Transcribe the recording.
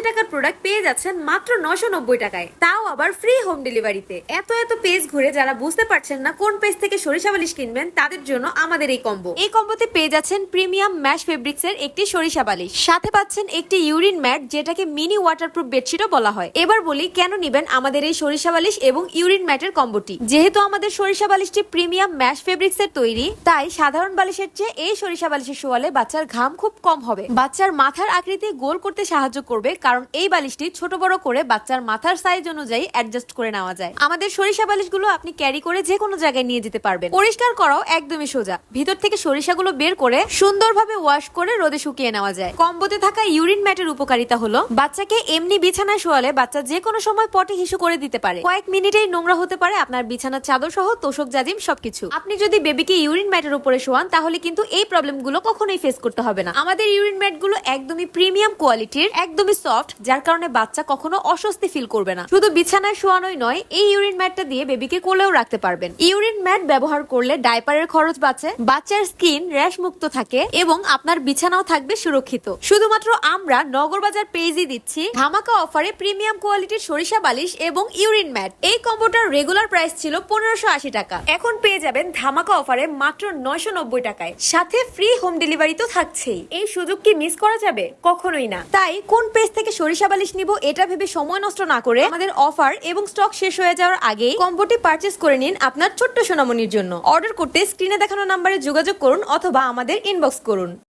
টাকার প্রোডাক্ট পেয়ে যাচ্ছেন মাত্র 990 টাকায়, তাও আবার ফ্রি হোম ডেলিভারিতে। এত পেজ ঘুরে যারা বুঝতে পারছেন না কোন পেজ থেকে সরিষা বালিশ কিনবেন, তাদের জন্য আমাদের এই কম্বো। এই কম্বোতে পেয়ে যাচ্ছেন প্রিমিয়াম ম্যাশ ফেব্রিক্স এর একটি সরিষা বালিশ, সাথে পাচ্ছেন একটি ইউরিন ম্যাট যেটাকে মিনি ওয়াটারপ্রুফ বেডশিটও বলা হয়। এবার বলি কেন নিবেন আমাদের এই সরিষা বালিশ এবং ইউরিন ম্যাটের কম্বোটি। যেহেতু আমাদের সরিষা বালিশটি প্রিমিয়াম ম্যাশ ফেব্রিক্স এর তৈরি, তাই সাধারণ বালিশের চেয়ে এই সরিষা বালিশের শোয়ালে বাচ্চার ঘাম খুব কম হবে। বাচ্চার মাথার আকৃতি গোল করতে সাহায্য করবে, কারণ এই বালিশটি ছোট বড় করে বাচ্চার মাথার সাইজ অনুযায়ী অ্যাডজাস্ট করে নেওয়া যায়। আমাদের সরিষা বালিশগুলো আপনি ক্যারি করে যে কোনো জায়গায় নিয়ে যেতে পারবেন। পরিষ্কার করাও একদমই সোজা, ভিতর থেকে সরিষাগুলো বের করে সুন্দরভাবে ওয়াশ করে রোদে শুকিয়ে নেওয়া যায়। কম্বোতে থাকা ইউরিন ম্যাটের উপকারিতা হলো বাচ্চাকে এমনি বিছানায় শোয়ালে বাচ্চা যে কোনো সময় পটি হিসু করে দিতে পারে। কয়েক মিনিটেই নোংরা হতে পারে আপনার বিছানার চাদর সহ তোষক জাজিম সবকিছু। আপনি যদি বেবিকে ইউরিন ম্যাটের উপরে শোয়ান তাহলে কিন্তু এই প্রবলেমগুলো কখনোই ফেস করতে হবে না। আমাদের ইউরিন ম্যাট গুলো একদমই প্রিমিয়াম কোয়ালিটির, একদমই সফট, যার কারণে বাচ্চা কখনো অস্বস্তি ফিল করবে না। শুধু বিছানায় শোয়ানোই নয়, এই ইউরিন ম্যাটটা দিয়ে বেবিকে কোলেও রাখতে পারবেন। ইউরিন ম্যাট ব্যবহার করলে ডাইপারের খরচ বাঁচে, বাচ্চার স্কিন র্যাশ মুক্ত থাকে এবং আপনার বিছানাও থাকবে সুরক্ষিত। শুধুমাত্র আমরা নগরবাজার পেজই দিচ্ছি ধামাকা অফারে প্রিমিয়াম কোয়ালিটির সরিষা বালিশ এবং ইউরিন ম্যাট। এই কম্বোটার রেগুলার প্রাইস ছিল 1580 টাকা, এখন পেয়ে যাবেন ধামাকা অফারে মাত্র 990 টাকায়, সাথে ফ্রি হোম ডেলিভারি তো থাকছেই। এই সুযোগ কি মিস করা যাবে? কখনোই না। তাই কোন পেজ থেকে সরিষা বালিশ নিব এটা ভেবে সময় নষ্ট না করে আমাদের অফার এবং স্টক শেষ হয়ে যাওয়ার আগেই কম্বোটি পারচেজ করে নিন আপনার ছোট্ট সোনামণির জন্য। অর্ডার করতে স্ক্রিনে দেখানো নাম্বারে যোগাযোগ করুন অথবা আমাদের ইনবক্স করুন।